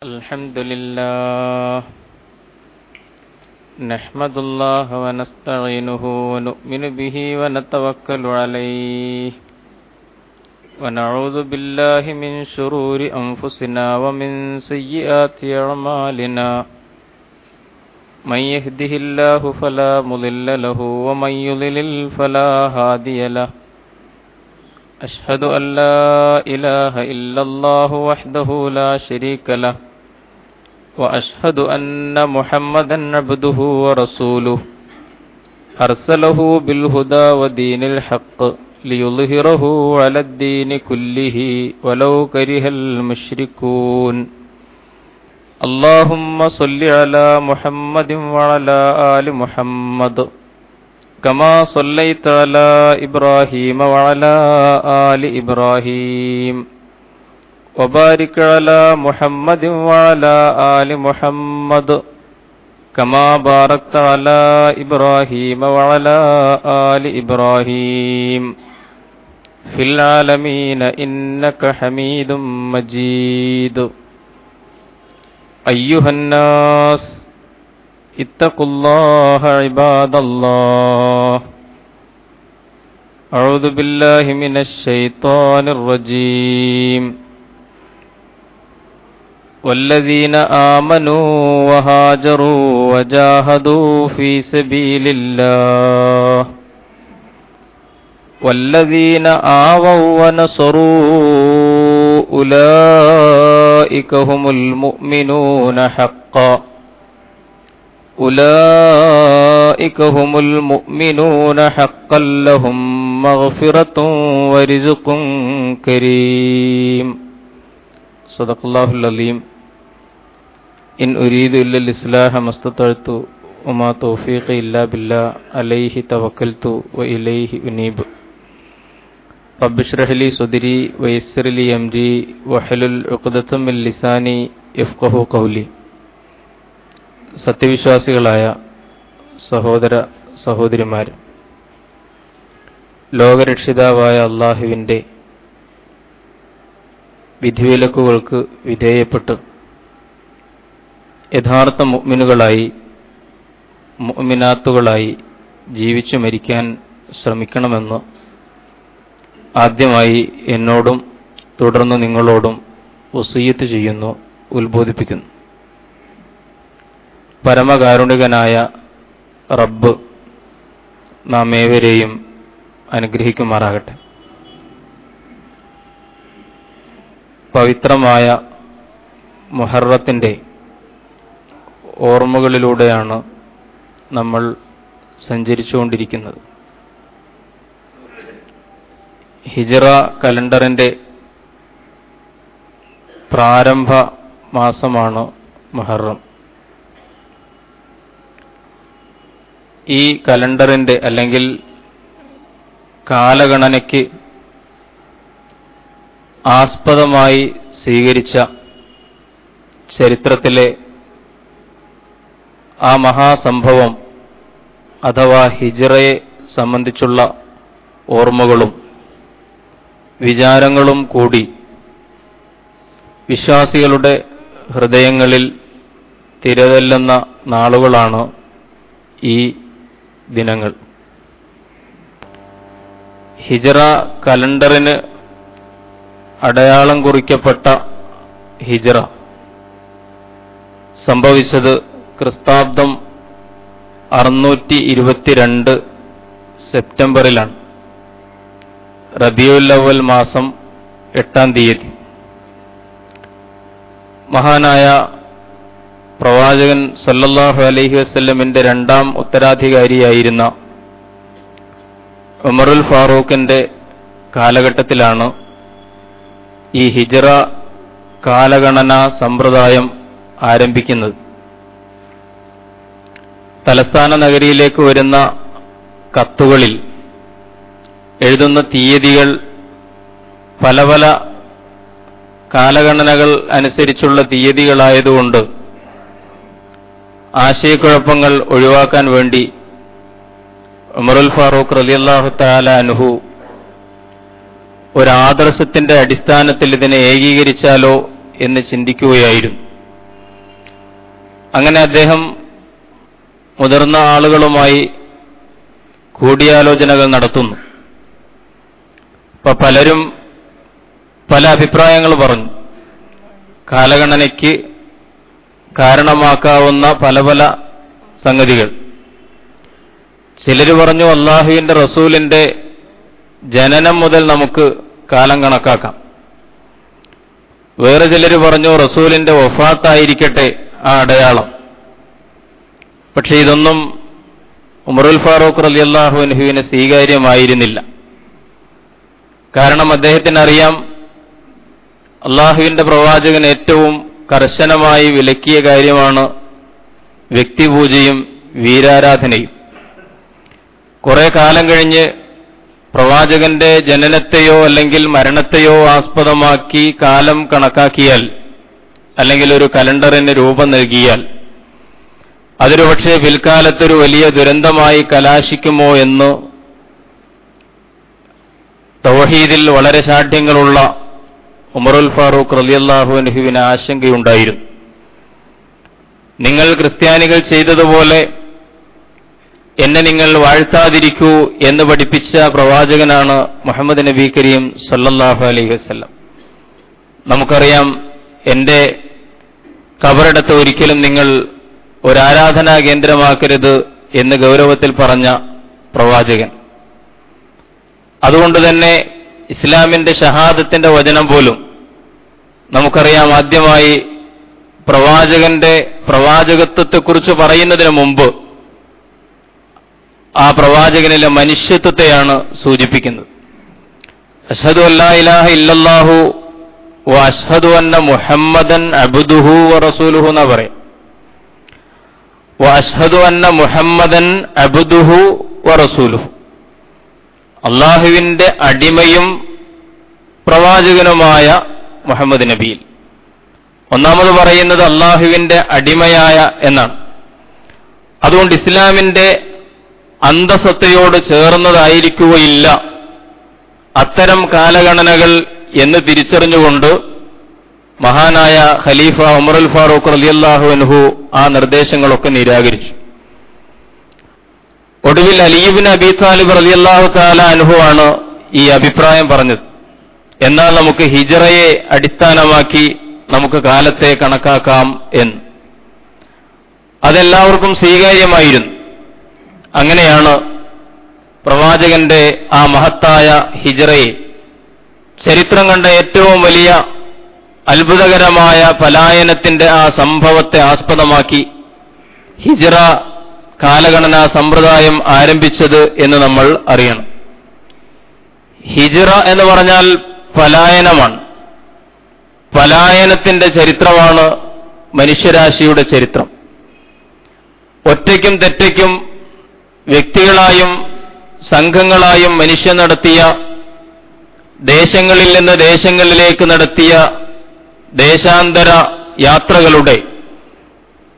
الحمد لله نحمد الله ونستعينه ونؤمن به ونتوكل عليه ونعوذ بالله من شرور أنفسنا ومن سيئات أعمالنا من يهده الله فلا مضل له ومن يضلل فلا هادي له أشهد أن لا إله إلا الله وحده لا شريك له وأشهد أن محمدا عبده ورسوله أرسله بالهدى ودين الحق ليظهره على الدين كله ولو كره المشركون اللهم صل على محمد وعلى آل محمد كما صليت على إبراهيم وعلى آل إبراهيم وبارك على محمد وعلى آل محمد كما باركت على إبراهيم وعلى آل إبراهيم في العالمين إنك حميد مجيد أيها الناس اتقوا الله عباد الله أعوذ بالله من الشيطان الرجيم والذين آمنوا وهاجروا وجاهدوا في سبيل الله والذين آووا ونصروا أولئك هم المؤمنون حقا أولئك هم المؤمنون حقا لهم مغفرة ورزق كريم صدق الله العظيم إن أريد إلا الإصلاح ما استطعت وما توفيقي إلا بالله عليه توكلت وإليه أنيب رب اشرح لي صدري ويسر لي أمري واحلل عقدة من لساني يفقهوا قولي സത്യവിശ്വാസികളായ സഹോദര സഹോദരിമാർ, ലോകരക്ഷിതാവായ അള്ളാഹുവിൻ്റെ വിധിവിലക്കുകൾക്ക് വിധേയപ്പെട്ട് യഥാർത്ഥ മുഅ്മിനുകളായി മുഅ്മിനാത്തുകളായി ജീവിച്ചു മരിക്കാൻ ശ്രമിക്കണമെന്ന് ആദ്യമായി എന്നോടും തുടർന്ന് നിങ്ങളോടും വസിയ്യത്ത് ചെയ്യുന്നു, ഉത്ബോധിപ്പിക്കുന്നു. പരമകാരുണികനായ റബ്ബ് നാം ഏവരെയും അനുഗ്രഹിക്കുമാറാകട്ടെ. പവിത്രമായ മുഹറത്തിൻ്റെ ഓർമ്മകളിലൂടെയാണ് നമ്മൾ സഞ്ചരിച്ചുകൊണ്ടിരിക്കുന്നത്. ഹിജ്റ കലണ്ടറിൻ്റെ പ്രാരംഭ മാസമാണ് മുഹറം. ഈ കലണ്ടറിൻ്റെ അല്ലെങ്കിൽ കാലഗണനയ്ക്ക് ആസ്പദമായി സ്വീകരിച്ച ചരിത്രത്തിലെ ആ മഹാസംഭവം അഥവാ ഹിജ്റയെ സംബന്ധിച്ചുള്ള ഓർമ്മകളും വിചാരങ്ങളും കൂടി വിശ്വാസികളുടെ ഹൃദയങ്ങളിൽ തിരതല്ലുന്ന നാളുകളാണ് ഈ ദിനങ്ങൾ. ഹിജ്റ കലണ്ടറിന് അടയാളം കുറിക്കപ്പെട്ട ഹിജ്റ സംഭവിച്ചത് ക്രിസ്താബ്ദം 622 സെപ്റ്റംബറിലാണ്, റബീഉൽ അവ്വൽ മാസം 8-ാം തീയതി. മഹാനായ പ്രവാചകൻ സല്ലല്ലാഹു അലൈഹി വസല്ലമിന്റെ 2-ാം ഉത്തരാധികാരിയായിരുന്ന ഉമറുൽ ഫാറൂഖിന്റെ കാലഘട്ടത്തിലാണ് ഈ ഹിജ്റ കാലഗണനാ സമ്പ്രദായം ആരംഭിക്കുന്നത്. തലസ്ഥാന നഗരിയിലേക്ക് വരുന്ന കത്തുകളിൽ എഴുതുന്ന തീയതികൾ പല പല കാലഗണനകൾ അനുസരിച്ചുള്ള തീയതികളായതുകൊണ്ട് ആശയക്കുഴപ്പങ്ങൾ ഒഴിവാക്കാൻ വേണ്ടി ഉമറുൽ ഫാറൂഖ് റളിയല്ലാഹു തആല അൻഹു ഒരാദർശത്തിന്റെ അടിസ്ഥാനത്തിൽ ഇതിനെ ഏകീകരിച്ചാലോ എന്ന് ചിന്തിക്കുകയായിരുന്നു. അങ്ങനെ അദ്ദേഹം മുതിർന്ന ആളുകളുമായി കൂടിയാലോചനകൾ നടത്തുന്നു. അപ്പൊ പലരും പല അഭിപ്രായങ്ങൾ പറഞ്ഞു. കാലഗണനയ്ക്ക് കാരണമാക്കാവുന്ന പല പല സംഗതികൾ. ചിലർ പറഞ്ഞു അല്ലാഹുവിന്റെ റസൂലിന്റെ ജനനം മുതൽ നമുക്ക് കാലം കണക്കാക്കാം. വേറെ ചിലർ പറഞ്ഞു റസൂലിന്റെ വഫാത്തായിരിക്കട്ടെ ആ അടയാളം. പക്ഷെ ഇതൊന്നും ഉമറുൽ ഫാറൂഖ് റളിയല്ലാഹു അൻഹുവിന് സ്വീകാര്യമായിരുന്നില്ല. കാരണം അദ്ദേഹത്തിന് അറിയാം അല്ലാഹുവിന്റെ പ്രവാചകൻ ഏറ്റവും കർശനമായി വിലക്കിയ കാര്യമാണ് വ്യക്തിപൂജയും വീരാരാധനയും. കുറെ കാലം കഴിഞ്ഞ് പ്രവാചകന്റെ ജനനത്തെയോ അല്ലെങ്കിൽ മരണത്തെയോ ആസ്പദമാക്കി കാലം കണക്കാക്കിയാൽ, അല്ലെങ്കിൽ ഒരു കലണ്ടറിന് രൂപം നൽകിയാൽ, അതൊരു പക്ഷേ പിൽക്കാലത്തൊരു വലിയ ദുരന്തമായി കലാശിക്കുമോ എന്ന് തൗഹീദിൽ വളരെ ശാഠ്യങ്ങളുള്ള ഉമറുൽ ഫാറൂഖ് റളിയല്ലാഹു അൻഹുവിന് ആശങ്കയുണ്ടായിരുന്നു. നിങ്ങൾ ക്രിസ്ത്യാനികൾ ചെയ്തതുപോലെ എന്നെ നിങ്ങൾ വാഴ്ത്താതിരിക്കൂ എന്ന് പഠിപ്പിച്ച പ്രവാചകനാണ് മുഹമ്മദ് നബി കരീം സല്ലല്ലാഹു അലൈഹി വസല്ലം. നമുക്കറിയാം, എന്റെ ഖബറിടത്ത് ഒരിക്കലും നിങ്ങൾ ഒരാരാധനാ കേന്ദ്രമാക്കരുത് എന്ന് ഗൗരവത്തിൽ പറഞ്ഞ പ്രവാചകൻ. അതുകൊണ്ട് തന്നെ ഇസ്ലാമിന്റെ ഷഹാദത്തിന്റെ വചനം പോലും നമുക്കറിയാം, ആദ്യമായി പ്രവാചകന്റെ പ്രവാചകത്വത്തെക്കുറിച്ച് പറയുന്നതിന് മുമ്പ് ആ പ്രവാചകനിലെ മനുഷ്യത്വത്തെയാണ് സൂചിപ്പിക്കുന്നത്. അഷ്ഹദു അല്ലാ ഇലാഹ ഇല്ലല്ലാഹു വ അഷ്ഹദു അന്ന മുഹമ്മദൻ അബ്ദുഹു വ റസൂലുഹു എന്ന് പറയും. വ അഷ്ഹദു അന്ന മുഹമ്മദൻ അബ്ദുഹു വ റസൂലുഹു, അള്ളാഹുവിന്റെ അടിമയും പ്രവാചകനുമായ മുഹമ്മദ് നബിയിൽ. ഒന്നാമത് പറയുന്നത് അള്ളാഹുവിന്റെ അടിമയായ എന്നാണ്. അതുകൊണ്ട് ഇസ്ലാമിന്റെ അന്തസത്തയോട് ചേർന്നതായിരിക്കുകയില്ല അത്തരം കാലഗണനകൾ എന്ന് തിരിച്ചറിഞ്ഞുകൊണ്ട് മഹാനായ ഖലീഫ ഉമറുൽ ഫാറൂഖ് റളിയല്ലാഹു അൻഹു ആ നിർദ്ദേശങ്ങളൊക്കെ നിരാകരിച്ചു. ഒടുവിൽ അലി ഇബ്നു അബീ താലിബ് റളിയല്ലാഹു തആല അൻഹു ആണ് ഈ അഭിപ്രായം പറഞ്ഞത്. എന്നാൽ നമുക്ക് ഹിജ്റയെ അടിസ്ഥാനമാക്കി നമുക്ക് കാലത്തെ കണക്കാക്കാം എന്ന്. അതെല്ലാവർക്കും സ്വീകാര്യമായിരുന്നു. അങ്ങനെയാണ് പ്രവാചകന്റെ ആ മഹത്തായ ഹിജ്റയെ ചരിത്രം കണ്ട ഏറ്റവും വലിയ അത്ഭുതകരമായ പലായനത്തിന്റെ ആ സംഭവത്തെ ആസ്പദമാക്കി ഹിജ്റ കാലഗണനാ സമ്പ്രദായം ആരംഭിച്ചത് എന്ന് നമ്മൾ അറിയണം. ഹിജ്റ എന്ന് പറഞ്ഞാൽ പലായനമാണ്. പലായനത്തിന്റെ ചരിത്രമാണ് മനുഷ്യരാശിയുടെ ചരിത്രം. ഒറ്റയ്ക്കും തെറ്റയ്ക്കും വ്യക്തികളായും സംഘങ്ങളായും മനുഷ്യൻ നടത്തിയ, ദേശങ്ങളിൽ നിന്ന് ദേശങ്ങളിലേക്ക് നടത്തിയ ദേശാന്തര യാത്രകളുടെ,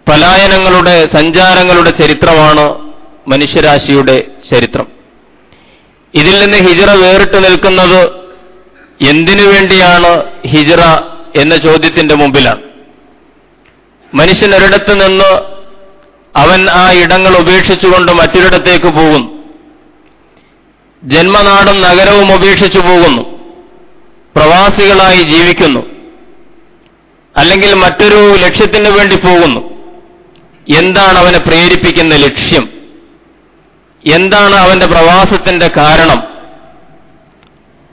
പലായനങ്ങളുടെ, സഞ്ചാരങ്ങളുടെ ചരിത്രമാണ് മനുഷ്യരാശിയുടെ ചരിത്രം. ഇതിൽ നിന്ന് ഹിജ്റ വേറിട്ട് നിൽക്കുന്നത് എന്തിനു വേണ്ടിയാണ് ഹിജ്റ എന്ന ചോദ്യത്തിന്റെ മുമ്പിലാണ്. മനുഷ്യൻ ഒരിടത്ത് നിന്ന് അവൻ ആ ഇടങ്ങൾ ഉപേക്ഷിച്ചുകൊണ്ട് മറ്റൊരിടത്തേക്ക് പോകുന്നു. ജന്മനാടും നഗരവും ഉപേക്ഷിച്ചു പോകുന്നു. പ്രവാസികളായി ജീവിക്കുന്നു. അല്ലെങ്കിൽ മറ്റൊരു ലക്ഷ്യത്തിന് വേണ്ടി പോകുന്നു. എന്താണ് അവനെ പ്രേരിപ്പിക്കുന്ന ലക്ഷ്യം? എന്താണ് അവന്റെ പ്രവാസത്തിന്റെ കാരണം?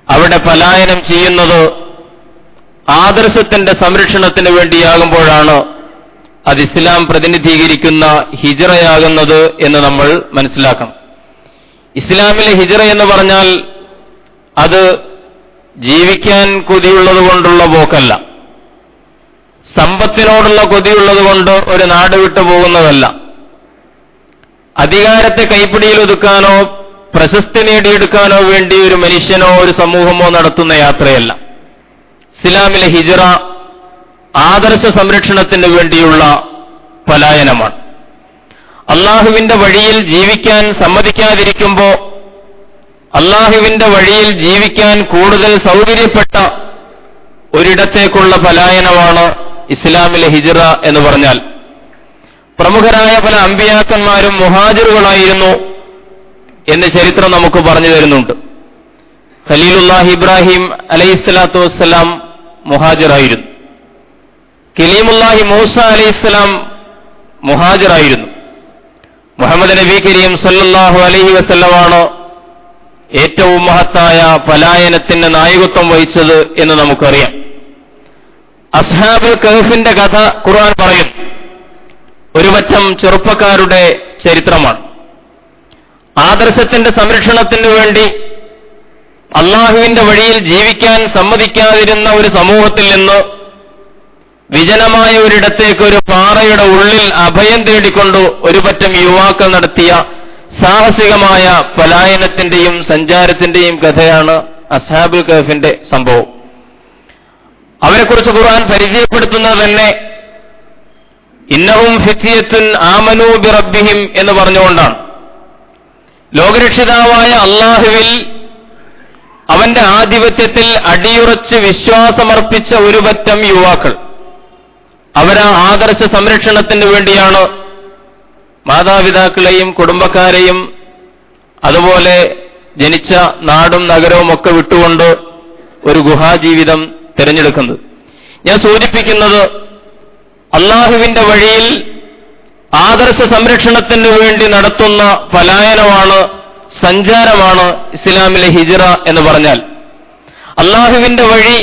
അവിടെ പലായനം ചെയ്യുന്നത് ആദർശത്തിന്റെ സംരക്ഷണത്തിന് വേണ്ടിയാകുമ്പോഴാണ് അത് ഇസ്ലാം പ്രതിനിധീകരിക്കുന്ന ഹിജ്റയാകുന്നത് എന്ന് നമ്മൾ മനസ്സിലാക്കണം. ഇസ്ലാമിലെ ഹിജ്റ എന്ന് പറഞ്ഞാൽ അത് ജീവിക്കാൻ കൊതിയുള്ളത് കൊണ്ടുള്ള പോക്കല്ല, സമ്പത്തിനോടുള്ള കൊതിയുള്ളത് കൊണ്ട് ഒരു നാട് വിട്ടു പോകുന്നതല്ല, അധികാരത്തെ കൈപ്പിടിയിൽ ഒതുക്കാനോ പ്രശസ്തി നേടിയെടുക്കാനോ വേണ്ടി ഒരു മനുഷ്യനോ ഒരു സമൂഹമോ നടത്തുന്ന യാത്രയല്ല. ഇസ്ലാമിലെ ഹിജ്റ ആദർശ സംരക്ഷണത്തിന് വേണ്ടിയുള്ള പലായനമാണ്. അള്ളാഹുവിന്റെ വഴിയിൽ ജീവിക്കാൻ സമ്മതിക്കാതിരിക്കുമ്പോൾ അള്ളാഹുവിന്റെ വഴിയിൽ ജീവിക്കാൻ കൂടുതൽ സൗകര്യപ്പെട്ട ഒരിടത്തേക്കുള്ള പലായനമാണ് ഇസ്ലാമിലെ ഹിജ്റ എന്ന് പറഞ്ഞാൽ. പ്രമുഖരായ പല അമ്പിയാക്കന്മാരും മുഹാജിറുകളായിരുന്നു എന്ന് ചരിത്രം നമുക്ക് പറഞ്ഞു തരുന്നുണ്ട്. ഖലീലുല്ലാഹി ഇബ്രാഹിം അലൈഹിസ്സലാത്തു വസ്സലാം മുഹാജിറായിരുന്നു. കലീമുല്ലാഹി മൂസ അലൈഹിസ്സലാം മുഹാജിറായിരുന്നു. മുഹമ്മദ് നബി കരീം സല്ലല്ലാഹു അലൈഹി വസല്ലമാണ് ഏറ്റവും മഹത്തായ പലായനത്തിന് നായകത്വം വഹിച്ചത് എന്ന് നമുക്കറിയാം. അസ്ഹാബുൽ കഹ്ഫിന്റെ കഥ ഖുർആൻ പറയും. ഒരു പറ്റം ചെറുപ്പക്കാരുടെ ചരിത്രമാണ്. ആദർശത്തിന്റെ സംരക്ഷണത്തിനു വേണ്ടി അള്ളാഹുവിന്റെ വഴിയിൽ ജീവിക്കാൻ സമ്മതിക്കാതിരുന്ന ഒരു സമൂഹത്തിൽ നിന്ന് വിജനമായ ഒരിടത്തേക്ക് ഒരു പാറയുടെ ഉള്ളിൽ അഭയം തേടിക്കൊണ്ട് ഒരു പറ്റം യുവാക്കൾ നടത്തിയ സാഹസികമായ പലായനത്തിന്റെയും സഞ്ചാരത്തിന്റെയും കഥയാണ് അസ്ഹാബുൽ കഹ്ഫിന്റെ സംഭവം. അവരെക്കുറിച്ച് ഖുർആൻ പരിചയപ്പെടുത്തുന്നത് തന്നെ ഇന്നഹും ഫിത്യത്തുൻ ആമനൂ ബിറബ്ബിഹിം എന്ന് പറഞ്ഞുകൊണ്ടാണ്. ലോകരക്ഷിതാവായ അള്ളാഹുവിൽ അവന്റെ ആധിപത്യത്തിൽ അടിയുറച്ച് വിശ്വാസമർപ്പിച്ച ഒരു പറ്റം യുവാക്കൾ. അവരാ ആദർശ സംരക്ഷണത്തിന് വേണ്ടിയാണ് മാതാപിതാക്കളെയും കുടുംബക്കാരെയും അതുപോലെ ജനിച്ച നാടും നഗരവും ഒക്കെ വിട്ടുകൊണ്ട് ഒരു ഗുഹാജീവിതം തിരഞ്ഞെടുക്കുന്നത്. ഞാൻ സൂചിപ്പിക്കുന്നത് അള്ളാഹുവിന്റെ വഴിയിൽ ആദർശ സംരക്ഷണത്തിന് വേണ്ടി നടത്തുന്ന പലായനമാണ്, സഞ്ചാരമാണ് ഇസ്ലാമിലെ ഹിജ്റ എന്ന് പറഞ്ഞാൽ. അള്ളാഹുവിന്റെ വഴി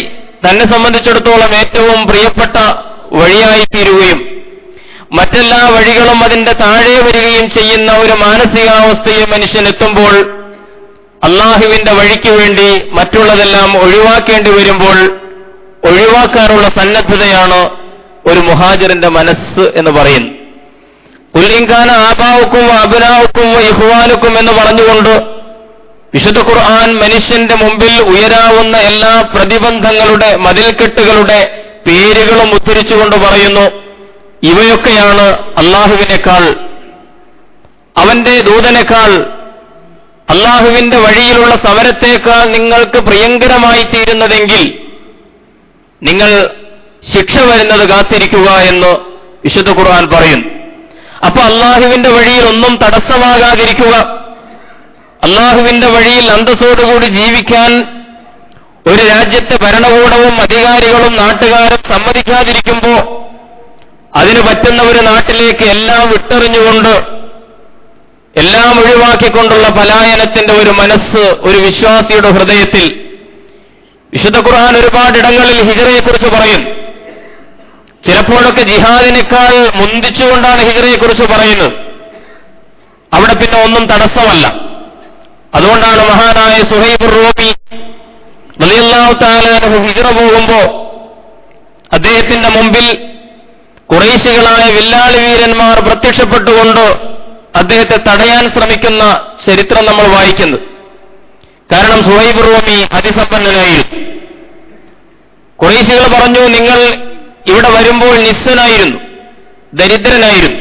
തന്നെ സംബന്ധിച്ചിടത്തോളം ഏറ്റവും പ്രിയപ്പെട്ട വഴിയായി തീരുകയും മറ്റെല്ലാ വഴികളും അതിന്റെ താഴെ വരികയും ചെയ്യുന്ന ഒരു മാനസികാവസ്ഥയിൽ മനുഷ്യനെത്തുമ്പോൾ അള്ളാഹുവിന്റെ വഴിക്ക് വേണ്ടി മറ്റുള്ളതെല്ലാം ഒഴിവാക്കേണ്ടി വരുമ്പോൾ ഒഴിവാക്കാനുള്ള സന്നദ്ധതയാണ് ഒരു മുഹാജിറിന്റെ മനസ്സ് എന്ന് പറയുന്നു. കുല്ലിൻകാന ആബാവുക്കും അബ്നാവുക്കും ഇഖ്വാനുക്കും എന്ന് പറഞ്ഞുകൊണ്ട് വിശുദ്ധ ഖുർആൻ മനുഷ്യന്റെ മുമ്പിൽ ഉയരാവുന്ന എല്ലാ പ്രതിബന്ധങ്ങളുടെ മതിൽക്കെട്ടുകളുടെ പേരുകളും ഉദ്ധരിച്ചുകൊണ്ട് പറയുന്നു, ഇവയൊക്കെയാണ് അള്ളാഹുവിനേക്കാൾ, അവന്റെ ദൂതനേക്കാൾ, അള്ളാഹുവിന്റെ വഴിയിലുള്ള സമരത്തേക്കാൾ നിങ്ങൾക്ക് പ്രിയങ്കരമായി തീരുന്നതെങ്കിൽ നിങ്ങൾ ശിക്ഷ വരുന്നത് കാത്തിരിക്കുക എന്ന് വിശുദ്ധ ഖുർആൻ പറയുന്നു. അപ്പൊ അള്ളാഹുവിന്റെ വഴിയിൽ ഒന്നും തടസ്സമാകാതിരിക്കുക, അള്ളാഹുവിന്റെ വഴിയിൽ അന്തസ്സോടുകൂടി ജീവിക്കാൻ ഒരു രാജ്യത്തെ ഭരണകൂടവും അധികാരികളും നാട്ടുകാരും സമ്മതിക്കാതിരിക്കുമ്പോ അതിന് പറ്റുന്ന ഒരു നാട്ടിലേക്ക് എല്ലാം വിട്ടെറിഞ്ഞുകൊണ്ട് എല്ലാം ഒഴിവാക്കിക്കൊണ്ടുള്ള പലായനത്തിന്റെ ഒരു മനസ്സ് ഒരു വിശ്വാസിയുടെ ഹൃദയത്തിൽ. വിശുദ്ധ ഖുർആൻ ഒരുപാടിടങ്ങളിൽ ഹിജ്റയെക്കുറിച്ച് പറയും. ചിലപ്പോഴൊക്കെ ജിഹാദിനേക്കാൾ മുന്തിച്ചുകൊണ്ടാണ് ഹിജ്റയെക്കുറിച്ച് പറയുന്നത്. അവിടെ പിന്നെ ഒന്നും തടസ്സമല്ല. അതുകൊണ്ടാണ് മഹാനായ സുഹൈബ് റൂമി റളിയല്ലാഹു തആല അൻഹു ഹിജ്റ പോകുമ്പോ അദ്ദേഹത്തിന്റെ മുമ്പിൽ ഖുറൈശികളായ വില്ലാളി വീരന്മാർ പ്രത്യക്ഷപ്പെട്ടുകൊണ്ട് അദ്ദേഹത്തെ തടയാൻ ശ്രമിക്കുന്ന ചരിത്രം നമ്മൾ വായിക്കുന്നത്. കാരണം സുഹൈബ് റൂമി അതിസമ്പന്നനായിരുന്നു. ഖുറൈശികൾ പറഞ്ഞു, നിങ്ങൾ ഇവിടെ വരുമ്പോൾ നിസ്സനായിരുന്നു, ദരിദ്രനായിരുന്നു.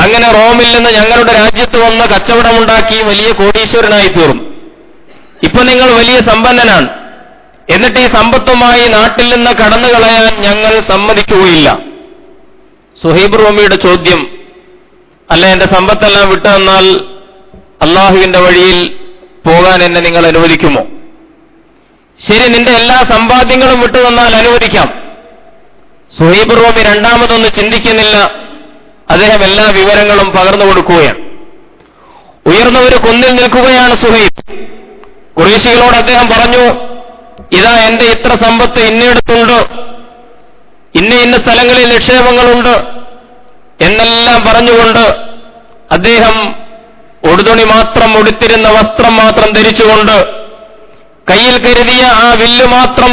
അങ്ങനെ റോമിൽ നിന്ന് ഞങ്ങളുടെ രാജ്യത്ത് വന്ന് കച്ചവടമുണ്ടാക്കി വലിയ കോടീശ്വരനായി തീർന്നു. ഇപ്പൊ നിങ്ങൾ വലിയ സമ്പന്നനാണ്. എന്നിട്ട് ഈ സമ്പത്തുമായി നാട്ടിൽ നിന്ന് കടന്നു കളയാൻ ഞങ്ങൾ സമ്മതിക്കുകയില്ല. സുഹൈബ് റൂമിയുടെ ചോദ്യം, അല്ല എന്റെ സമ്പത്തെല്ലാം വിട്ടു തന്നാൽ അള്ളാഹുവിന്റെ വഴിയിൽ പോകാൻ എന്നെ നിങ്ങൾ അനുവദിക്കുമോ? ശരി, നിന്റെ എല്ലാ സമ്പാദ്യങ്ങളും വിട്ടു തന്നാൽ അനുവദിക്കാം. സുഹൈബ് റൂമി രണ്ടാമതൊന്നും ചിന്തിക്കുന്നില്ല. അദ്ദേഹം എല്ലാ വിവരങ്ങളും പകർന്നു കൊടുക്കുകയാണ്. ഉയർന്ന ഒരു കുന്നിൽ നിൽക്കുകയാണ് സുഹൈബ്. ഖുറൈശികളോട് അദ്ദേഹം പറഞ്ഞു, ഇതാ എന്റെ ഇത്ര സമ്പത്ത് ഇന്നയിടത്തുണ്ട്, ഇന്ന സ്ഥലങ്ങളിൽ നിക്ഷേപങ്ങളുണ്ട് എന്നെല്ലാം പറഞ്ഞുകൊണ്ട് അദ്ദേഹം ഉടുതുണി മാത്രം ഉടുത്തിരുന്ന വസ്ത്രം മാത്രം ധരിച്ചുകൊണ്ട് കയ്യിൽ കരുതിയ ആ വില്ല് മാത്രം